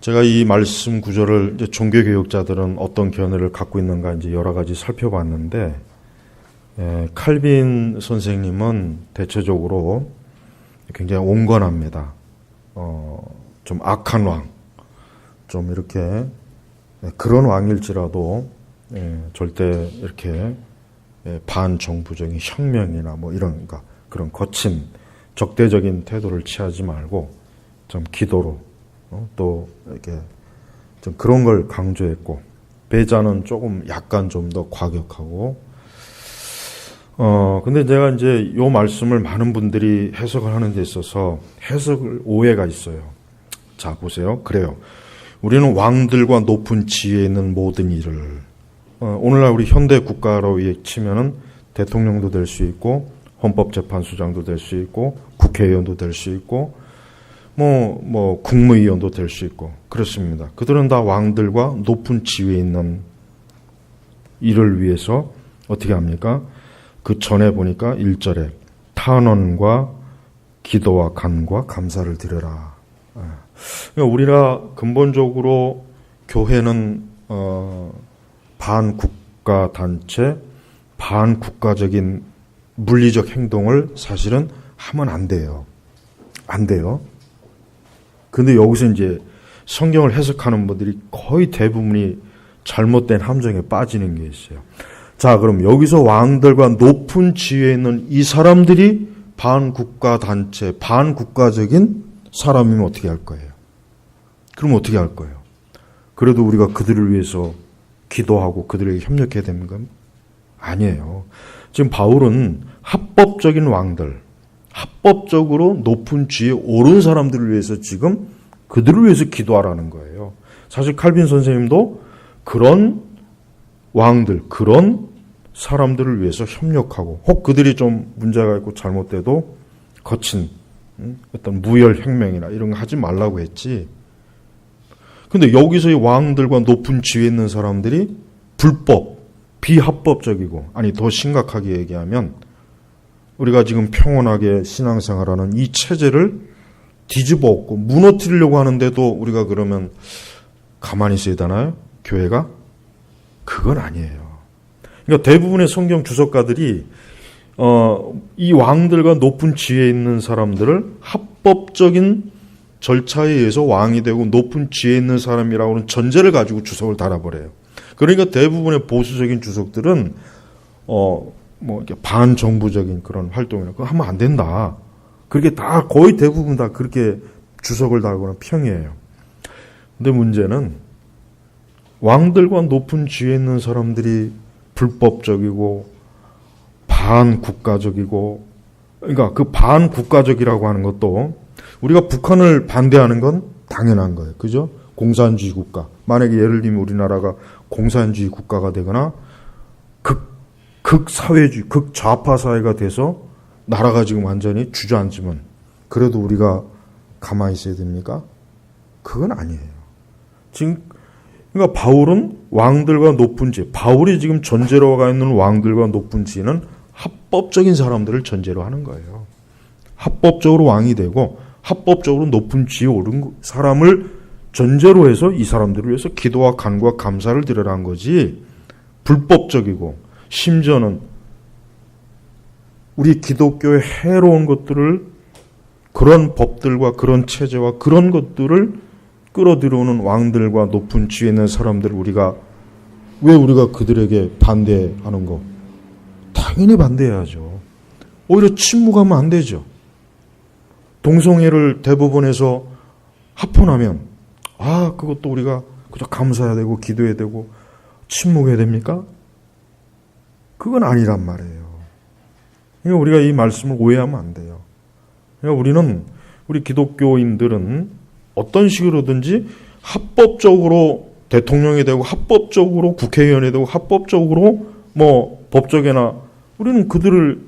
제가 이 말씀 구절을 이제 종교개혁자들은 어떤 견해를 갖고 있는가 이제 여러 가지 살펴봤는데, 칼빈 선생님은 대체적으로 굉장히 온건합니다. 좀 악한 왕, 좀 이렇게 그런 왕일지라도 절대 이렇게 반정부적인 혁명이나 뭐 이런 그러니까 그런 거친 적대적인 태도를 취하지 말고 좀 기도로 또 이렇게 좀 그런 걸 강조했고, 배자는 조금 약간 좀 더 과격하고, 근데 제가 이제 요 말씀을 많은 분들이 해석을 하는 데 있어서 해석을 오해가 있어요. 자, 보세요. 그래요. 우리는 왕들과 높은 지위에 있는 모든 일을, 오늘날 우리 현대 국가로 치면은 대통령도 될 수 있고, 헌법재판소장도 될 수 있고, 국회의원도 될 수 있고, 국무위원도 될 수 있고, 그렇습니다. 그들은 다 왕들과 높은 지위에 있는 일을 위해서 어떻게 합니까? 그 전에 보니까 1절에 탄원과 기도와 간과 감사를 드려라. 그러니까 우리가 근본적으로 교회는 반국가 단체, 반국가적인 물리적 행동을 사실은 하면 안 돼요. 안 돼요. 근데 여기서 이제 성경을 해석하는 분들이 거의 대부분이 잘못된 함정에 빠지는 게 있어요. 자, 그럼 여기서 왕들과 높은 지위에 있는 이 사람들이 반국가 단체, 반국가적인 사람이면 어떻게 할 거예요? 그럼 어떻게 할 거예요? 그래도 우리가 그들을 위해서 기도하고 그들에게 협력해야 됩니까? 아니에요. 지금 바울은 합법적인 왕들, 합법적으로 높은 지위에 오른 사람들을 위해서 지금 그들을 위해서 기도하라는 거예요. 사실 칼빈 선생님도 그런 왕들, 그런 사람들을 위해서 협력하고, 혹 그들이 좀 문제가 있고 잘못돼도 거친 어떤 무혈혁명이나 이런 거 하지 말라고 했지. 근데 여기서의 왕들과 높은 지위에 있는 사람들이 불법, 비합법적이고, 아니 더 심각하게 얘기하면 우리가 지금 평온하게 신앙생활하는 이 체제를 뒤집어 엎고 무너뜨리려고 하는데도 우리가 그러면 가만히 있어야 되나요? 교회가? 그건 아니에요. 그러니까 대부분의 성경 주석가들이 이 왕들과 높은 지위에 있는 사람들을 합법적인 절차에 의해서 왕이 되고 높은 지위에 있는 사람이라고 하는 전제를 가지고 주석을 달아버려요. 그러니까 대부분의 보수적인 주석들은 이렇게 반정부적인 그런 활동이나 그거 하면 안 된다. 그렇게 다 거의 대부분 다 그렇게 주석을 달거나 평이에요. 근데 문제는 왕들과 높은 지위에 있는 사람들이 불법적이고 반국가적이고, 그러니까 그 반국가적이라고 하는 것도 우리가 북한을 반대하는 건 당연한 거예요. 그죠? 공산주의 국가. 만약에 예를 들면 우리나라가 공산주의 국가가 되거나 극사회주의, 극좌파 사회가 돼서 나라가 지금 완전히 주저앉으면 그래도 우리가 가만히 있어야 됩니까? 그건 아니에요. 지금 그러니까 바울은 왕들과 높은 지위, 바울이 지금 전제로 가 있는 왕들과 높은 지위는 합법적인 사람들을 전제로 하는 거예요. 합법적으로 왕이 되고 합법적으로 높은 지위에 오른 사람을 전제로 해서 이 사람들을 위해서 기도와 간구와 감사를 드리라는 거지, 불법적이고 심지어는 우리 기독교의 해로운 것들을, 그런 법들과 그런 체제와 그런 것들을 끌어들여오는 왕들과 높은 지위에 있는 사람들을 왜 우리가 그들에게 반대하는 거? 당연히 반대해야죠. 오히려 침묵하면 안 되죠. 동성애를 대법원에서 합헌하면 그것도 우리가 그저 감사해야 되고 기도해야 되고 침묵해야 됩니까? 그건 아니란 말이에요. 그러니까 우리가 이 말씀을 오해하면 안 돼요. 그러니까 우리 기독교인들은 어떤 식으로든지 합법적으로 대통령이 되고 합법적으로 국회의원이 되고 합법적으로 법적이나 우리는 그들을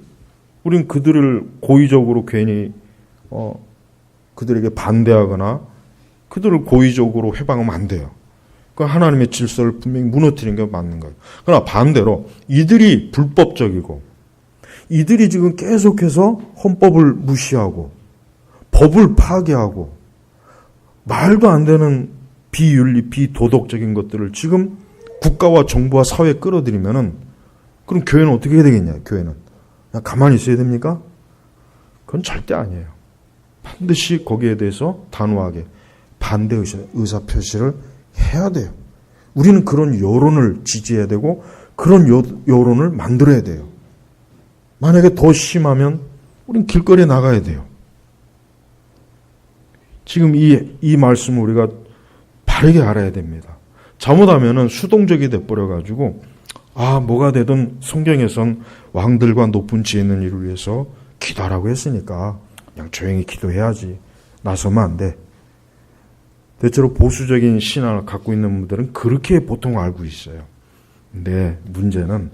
고의적으로 괜히 그들에게 반대하거나 그들을 고의적으로 해방하면 안 돼요. 그 하나님의 질서를 분명히 무너뜨리는 게 맞는 거예요. 그러나 반대로 이들이 불법적이고 이들이 지금 계속해서 헌법을 무시하고 법을 파괴하고 말도 안 되는 비윤리, 비도덕적인 것들을 지금 국가와 정부와 사회에 끌어들이면은 그럼 교회는 어떻게 해야 되겠냐? 교회는 그냥 가만히 있어야 됩니까? 그건 절대 아니에요. 반드시 거기에 대해서 단호하게 반대 의사 표시를 해야 돼요. 우리는 그런 여론을 지지해야 되고 그런 여론을 만들어야 돼요. 만약에 더 심하면 우린 길거리에 나가야 돼요. 지금 이 말씀을 우리가 바르게 알아야 됩니다. 잘못하면은 수동적이 돼버려가지고 뭐가 되든 성경에선 왕들과 높은 지혜 있는 이를 위해서 기도하라고 했으니까 그냥 조용히 기도해야지. 나서면 안 돼. 대체로 보수적인 신앙을 갖고 있는 분들은 그렇게 보통 알고 있어요. 근데 문제는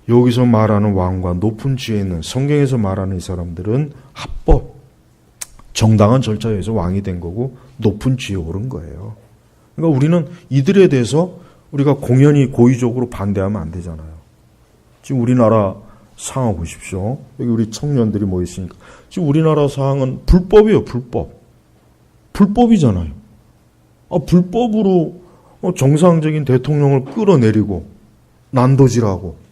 여기서 말하는 왕과 높은 지혜 있는 성경에서 말하는 이 사람들은 합법, 정당한 절차에 의해서 왕이 된 거고 높은 지혜에 오른 거예요. 그러니까 우리는 이들에 대해서 우리가 공연히 고의적으로 반대하면 안 되잖아요. 지금 우리나라 상황 보십시오. 여기 우리 청년들이 모여 있으니까 지금 우리나라 상황은 불법이에요. 불법이잖아요. 불법으로 정상적인 대통령을 끌어내리고 난도질하고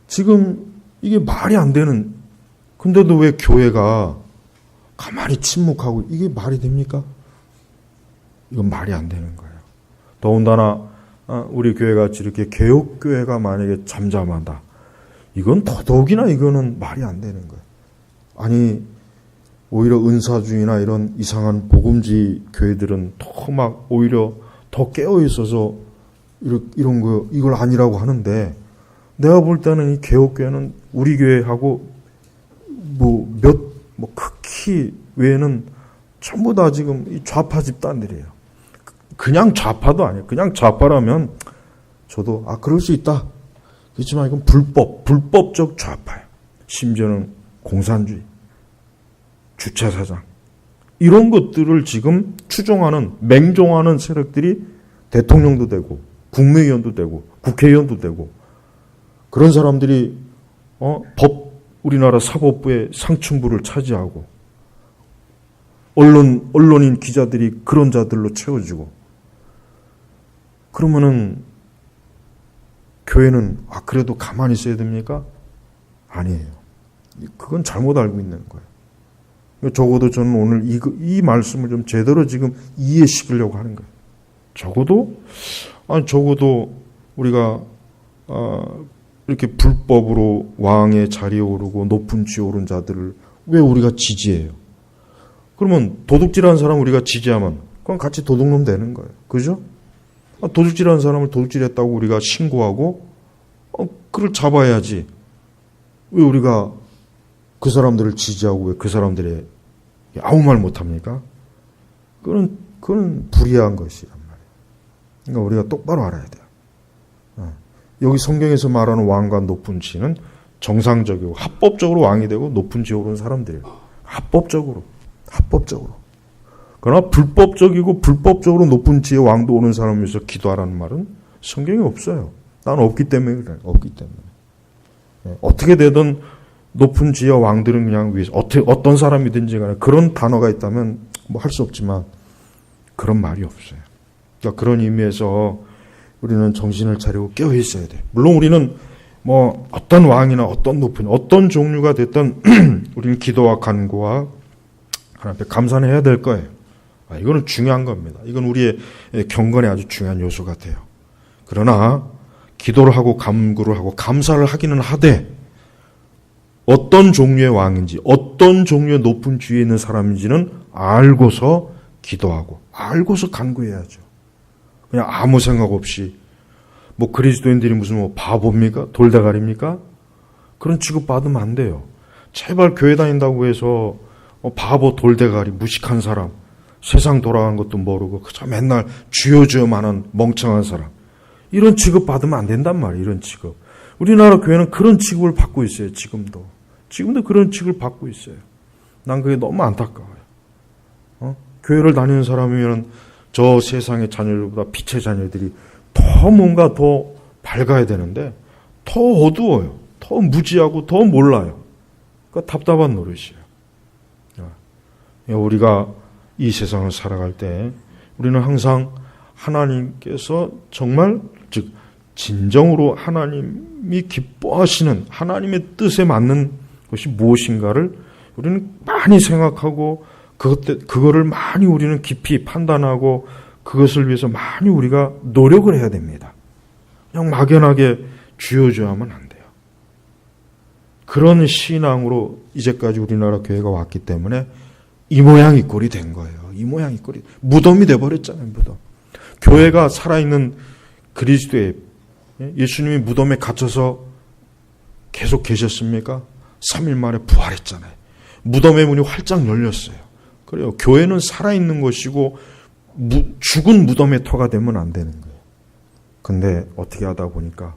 지금 이게 말이 안 되는, 근데도 왜 교회가 가만히 침묵하고 이게 말이 됩니까? 이건 말이 안 되는 거예요. 더군다나 우리 교회같이 이렇게 개혁교회가 만약에 잠잠하다. 이건 더더욱이나 이거는 말이 안 되는 거예요. 아니 오히려 은사주의나 이런 이상한 복음지 교회들은 더 막 오히려 더 깨어 있어서 이런 거 이걸 아니라고 하는데 내가 볼 때는 이 개혁교회는 우리 교회하고 극히 외에는 전부 다 지금 이 좌파 집단들이에요. 그냥 좌파도 아니에요. 그냥 좌파라면 저도 그럴 수 있다. 그렇지만 이건 불법적 좌파예요. 심지어는 공산주의, 주체사상 이런 것들을 지금 추종하는, 맹종하는 세력들이 대통령도 되고 국무위원도 되고 국회의원도 되고 그런 사람들이 우리나라 사법부의 상층부를 차지하고 언론인 기자들이 그런 자들로 채워지고 그러면은 교회는 그래도 가만히 있어야 됩니까? 아니에요. 그건 잘못 알고 있는 거예요. 적어도 저는 오늘 이 말씀을 좀 제대로 지금 이해시키려고 하는 거예요. 적어도 우리가 이렇게 불법으로 왕의 자리에 오르고 높은 지에 오른 자들을 왜 우리가 지지해요? 그러면 도둑질하는 사람 우리가 지지하면 그건 같이 도둑놈 되는 거예요. 그죠? 도둑질하는 사람을 도둑질했다고 우리가 신고하고 그를 잡아야지. 왜 우리가 그 사람들을 지지하고 왜 그 사람들의 아무 말 못합니까? 그건 불이한 것이란 말이에요. 그러니까 우리가 똑바로 알아야 돼요. 여기 성경에서 말하는 왕과 높은 지는 정상적이고 합법적으로 왕이 되고 높은 지에 오른 사람들이에요. 합법적으로. 그러나 불법적이고 불법적으로 높은 지에 왕도 오는 사람을 위해서 기도하라는 말은 성경에 없어요. 난 없기 때문에 그래요. 없기 때문에. 어떻게 되든 높은 지혜 왕들은 그냥 위해서 어떤 사람이든지 간에 그런 단어가 있다면 할 수 없지만 그런 말이 없어요. 그러니까 그런 의미에서 우리는 정신을 차리고 깨어 있어야 돼요. 물론 우리는 어떤 왕이나 어떤 높은 어떤 종류가 됐든 우리는 기도와 간구와 하나님 앞에 감사는 해야 될 거예요. 이거는 중요한 겁니다. 이건 우리의 경건에 아주 중요한 요소 같아요. 그러나 기도를 하고 간구를 하고 감사를 하기는 하되 어떤 종류의 왕인지 어떤 종류의 높은 지위에 있는 사람인지는 알고서 기도하고 알고서 간구해야죠. 그냥 아무 생각 없이 그리스도인들이 무슨 바보입니까? 돌대가리입니까? 그런 취급 받으면 안 돼요. 제발 교회 다닌다고 해서 바보, 돌대가리, 무식한 사람, 세상 돌아가는 것도 모르고 그저 맨날 주여주여만 하는 멍청한 사람, 이런 취급 받으면 안 된단 말이에요. 이런 취급. 우리나라 교회는 그런 취급을 받고 있어요. 지금도 그런 취급을 받고 있어요. 난 그게 너무 안타까워요. 교회를 다니는 사람이면 저 세상의 자녀들보다 빛의 자녀들이 더 뭔가 더 밝아야 되는데 더 어두워요. 더 무지하고 더 몰라요. 그러니까 답답한 노릇이에요. 우리가 이 세상을 살아갈 때 우리는 항상 하나님께서 정말 즉 진정으로 하나님이 기뻐하시는 하나님의 뜻에 맞는 것이 무엇인가를 우리는 많이 생각하고 그거를 많이 우리는 깊이 판단하고 그것을 위해서 많이 우리가 노력을 해야 됩니다. 그냥 막연하게 쥐어줘야만 안 돼요. 그런 신앙으로 이제까지 우리나라 교회가 왔기 때문에 이 모양 이 꼴이 된 거예요. 이 모양 이 꼴이 무덤이 돼버렸잖아요. 무덤. 교회가 살아있는 그리스도의 예수님이 무덤에 갇혀서 계속 계셨습니까? 3일 만에 부활했잖아요. 무덤의 문이 활짝 열렸어요. 그래요. 교회는 살아있는 것이고 죽은 무덤의 터가 되면 안 되는 거예요. 근데 어떻게 하다 보니까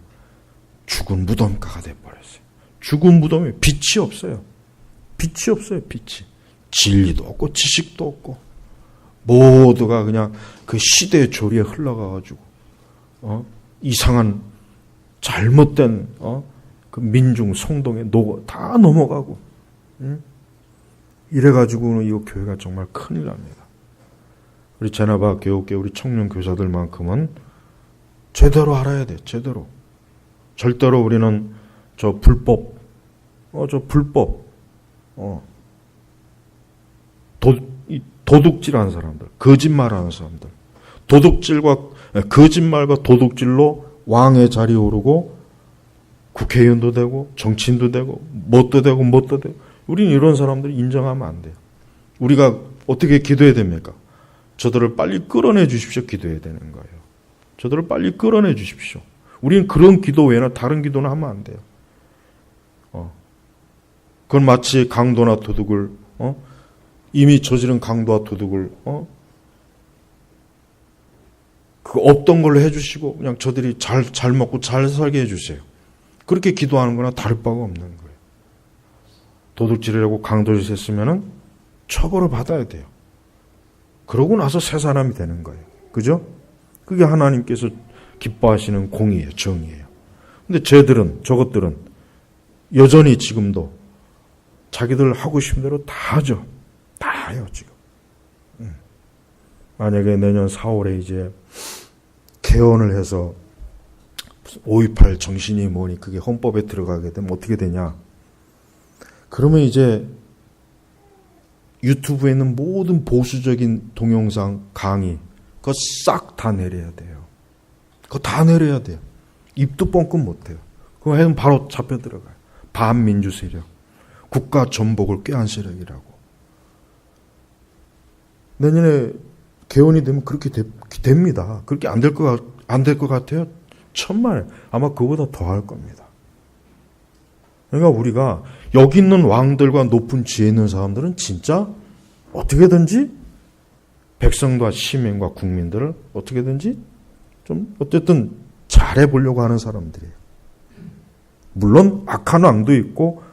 죽은 무덤가가 돼버렸어요. 죽은 무덤에 빛이 없어요. 빛이 없어요. 빛이. 진리도 없고 지식도 없고 모두가 그냥 그 시대의 조리에 흘러가가지고 이상한 잘못된 그 민중 성동에 다 넘어가고 이래가지고는 이 교회가 정말 큰일 납니다. 우리 제나바 교육계 우리 청년 교사들만큼은 제대로 알아야 돼. 제대로. 절대로 우리는 저 불법 도둑질하는 사람들, 거짓말하는 사람들, 거짓말과 도둑질로 왕의 자리에 오르고 국회의원도 되고 정치인도 되고 뭣도 되고 우리는 이런 사람들을 인정하면 안 돼요. 우리가 어떻게 기도해야 됩니까? 저들을 빨리 끌어내 주십시오. 기도해야 되는 거예요. 저들을 빨리 끌어내 주십시오. 우리는 그런 기도 외에는 다른 기도는 하면 안 돼요. 그건 마치 강도나 도둑을 이미 저지른 강도와 도둑을 그 없던 걸로 해주시고 그냥 저들이 잘 먹고 잘 살게 해주세요. 그렇게 기도하는 거나 다를 바가 없는 거예요. 도둑질을 하고 강도짓을 했으면은 처벌을 받아야 돼요. 그러고 나서 새 사람이 되는 거예요. 그죠? 그게 하나님께서 기뻐하시는 공의예요. 정의예요. 근데 저것들은 여전히 지금도 자기들 하고 싶은 대로 다 하죠. 다 해요, 지금. 만약에 내년 4월에 이제 개헌을 해서 5.18 정신이 뭐니 그게 헌법에 들어가게 되면 어떻게 되냐. 그러면 이제 유튜브에 있는 모든 보수적인 동영상 강의 그거 싹 다 내려야 돼요. 그거 다 내려야 돼요. 입도 뻥끗 못해요. 그거 하면 바로 잡혀 들어가요. 반민주 세력, 국가 전복을 꾀한 세력이라고. 내년에 개헌이 되면 그렇게 됩니다. 그렇게 안 될 것 같아요? 천만에 아마 그보다 더 할 겁니다. 그러니까 우리가 여기 있는 왕들과 높은 지혜 있는 사람들은 진짜 어떻게든지 백성과 시민과 국민들을 어떻게든지 좀 어쨌든 잘해보려고 하는 사람들이에요. 물론 악한 왕도 있고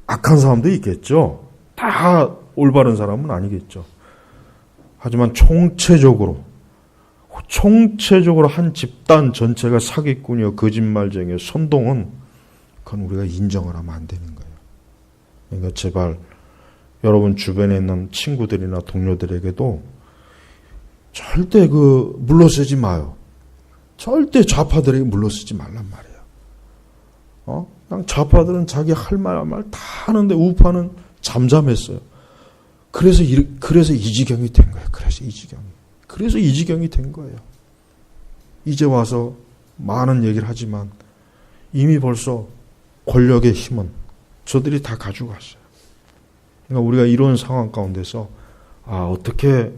악한 사람도 있겠죠. 다 올바른 사람은 아니겠죠. 하지만 총체적으로 한 집단 전체가 사기꾼이요 거짓말쟁이요 선동은 그건 우리가 인정을 하면 안 되는 거예요. 그러니까 제발 여러분 주변에 있는 친구들이나 동료들에게도 절대 물러서지 마요. 절대 좌파들에게 물러서지 말란 말이에요. 그냥 좌파들은 자기 할 말 다 하는데 우파는 잠잠했어요. 그래서 이 지경이 된 거예요. 그래서 이 지경이 된 거예요. 이제 와서 많은 얘기를 하지만 이미 벌써 권력의 힘은 저들이 다 가지고 갔어요. 그러니까 우리가 이런 상황 가운데서 어떻게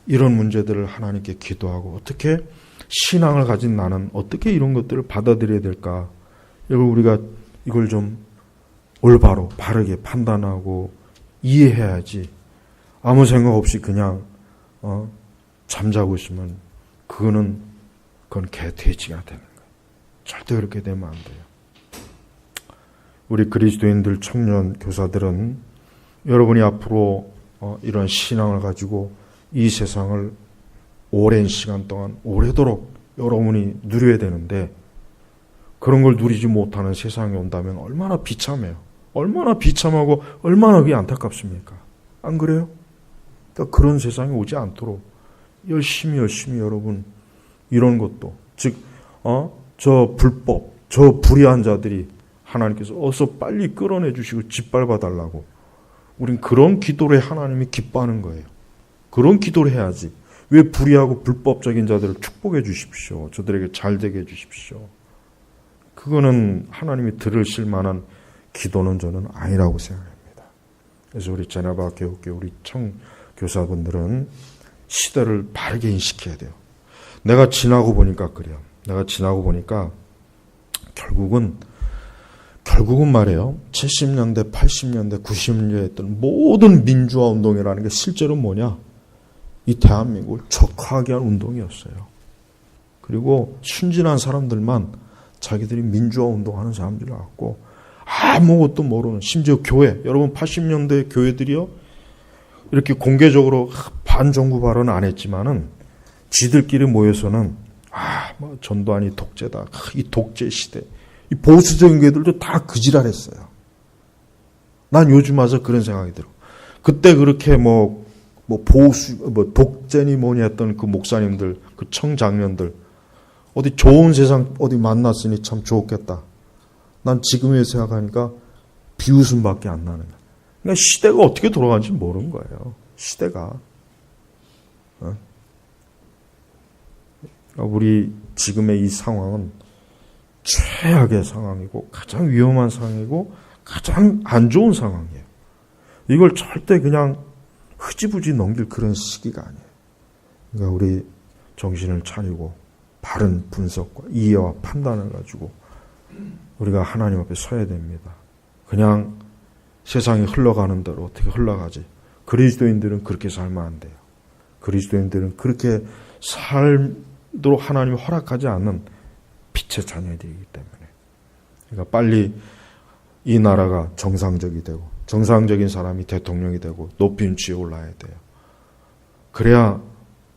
이런 문제들을 하나님께 기도하고 어떻게 신앙을 가진 나는 어떻게 이런 것들을 받아들여야 될까? 우리가 이걸 좀 올바로 바르게 판단하고 이해해야지. 아무 생각 없이 그냥 잠자고 있으면 그건 개돼지가 되는 거예요. 절대 그렇게 되면 안 돼요. 우리 그리스도인들 청년 교사들은 여러분이 앞으로 이런 신앙을 가지고 이 세상을 오랜 시간 동안 오래도록 여러분이 누려야 되는데 그런 걸 누리지 못하는 세상이 온다면 얼마나 비참해요. 얼마나 비참하고 얼마나 그게 안타깝습니까? 안 그래요? 그러니까 그런 세상이 오지 않도록 열심히 여러분 이런 것도 즉 저 불법, 저 불의한 자들이 하나님께서 어서 빨리 끌어내 주시고 짓밟아 달라고 우린 그런 기도를 하나님이 기뻐하는 거예요. 그런 기도를 해야지. 왜 불의하고 불법적인 자들을 축복해 주십시오. 저들에게 잘 되게 해 주십시오. 그거는 하나님이 들으실 만한 기도는 저는 아니라고 생각합니다. 그래서 우리 제나바 교육교 우리 청교사분들은 시대를 바르게 인식해야 돼요. 내가 지나고 보니까 그래요. 내가 지나고 보니까 결국은 말이에요. 70년대, 80년대, 90년대에 했던 모든 민주화 운동이라는 게 실제로 뭐냐? 이 대한민국을 적화하게 한 운동이었어요. 그리고 순진한 사람들만 자기들이 민주화 운동하는 사람들을 갖고 아무것도 모르는 심지어 교회, 여러분 80년대 교회들이요. 이렇게 공개적으로 반정부 발언 안 했지만은 지들끼리 모여서는 뭐 전두환이 독재다. 이 독재 시대. 이 보수적인 교회들도 다 그지랄했어요. 난 요즘 와서 그런 생각이 들어. 그때 그렇게 독재니 뭐니 했던 그 목사님들, 그 청장년들, 어디 좋은 세상 어디 만났으니 참 좋겠다. 난 지금에 생각하니까 비웃음밖에 안 나는 거야. 그러니까 시대가 어떻게 돌아가는지 모르는 거예요. 시대가. 우리 지금의 이 상황은 최악의 상황이고 가장 위험한 상황이고 가장 안 좋은 상황이에요. 이걸 절대 그냥 흐지부지 넘길 그런 시기가 아니에요. 그러니까 우리 정신을 차리고 바른 분석과 이해와 판단을 가지고 우리가 하나님 앞에 서야 됩니다. 그냥 세상이 흘러가는 대로 어떻게 흘러가지. 그리스도인들은 그렇게 살면 안 돼요. 그리스도인들은 그렇게 살도록 하나님이 허락하지 않는 빛의 자녀들이기 때문에. 그러니까 빨리 이 나라가 정상적이 되고 정상적인 사람이 대통령이 되고 높은 위치에 올라야 돼요. 그래야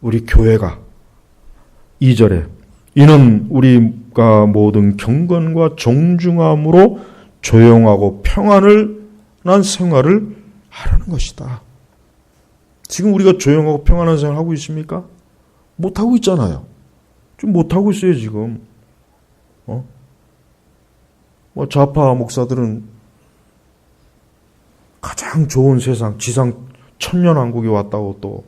우리 교회가 2절에 이는 우리가 모든 경건과 정중함으로 조용하고 평안을 난 생활을 하라는 것이다. 지금 우리가 조용하고 평안한 생활을 하고 있습니까? 못하고 있잖아요. 좀 못하고 있어요 지금. 좌파 목사들은 가장 좋은 세상, 지상 천년왕국에 왔다고 또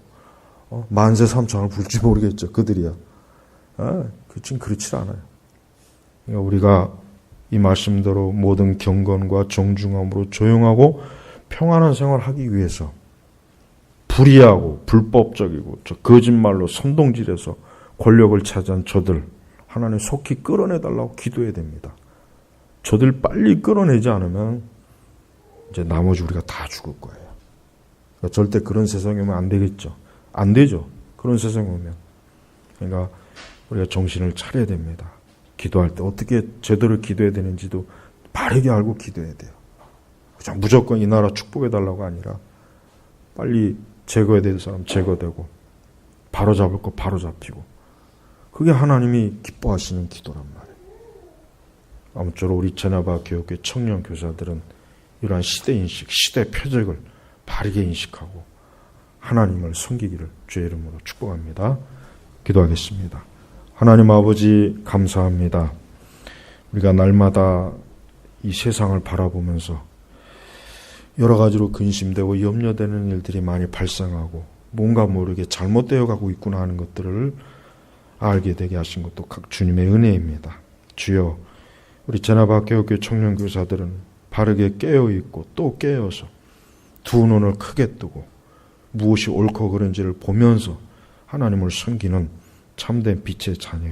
만세 삼창을 불지 모르겠죠. 그들이야. 지금 그렇지 않아요. 그러니까 우리가 이 말씀대로 모든 경건과 정중함으로 조용하고 평안한 생활을 하기 위해서 불의하고 불법적이고 거짓말로 선동질해서 권력을 차지한 저들 하나님 속히 끌어내달라고 기도해야 됩니다. 저들 빨리 끌어내지 않으면 이제 나머지 우리가 다 죽을 거예요. 그러니까 절대 그런 세상이 오면 안 되겠죠. 안 되죠. 그런 세상이 오면. 그러니까 우리가 정신을 차려야 됩니다. 기도할 때 어떻게 제대로 기도해야 되는지도 바르게 알고 기도해야 돼요. 그냥 무조건 이 나라 축복해달라고 아니라 빨리 제거해야 될 사람 제거되고 바로잡을 거 바로잡히고 그게 하나님이 기뻐하시는 기도란 말이에요. 아무쪼록 우리 제나바 교육의 청년 교사들은 이러한 시대인식, 시대 표적을 바르게 인식하고 하나님을 섬기기를 주의 이름으로 축복합니다. 기도하겠습니다. 하나님 아버지 감사합니다. 우리가 날마다 이 세상을 바라보면서 여러 가지로 근심되고 염려되는 일들이 많이 발생하고 뭔가 모르게 잘못되어 가고 있구나 하는 것들을 알게 되게 하신 것도 각 주님의 은혜입니다. 주여 우리 제나바 교육교 청년교사들은 바르게 깨어있고 또 깨어서 두 눈을 크게 뜨고 무엇이 옳고 그른지를 보면서 하나님을 섬기는 참된 빛의 자녀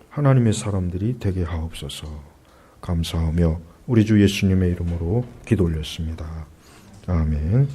하나님의 사람들이 되게 하옵소서. 감사하며 우리 주 예수님의 이름으로 기도 올렸습니다. 아멘.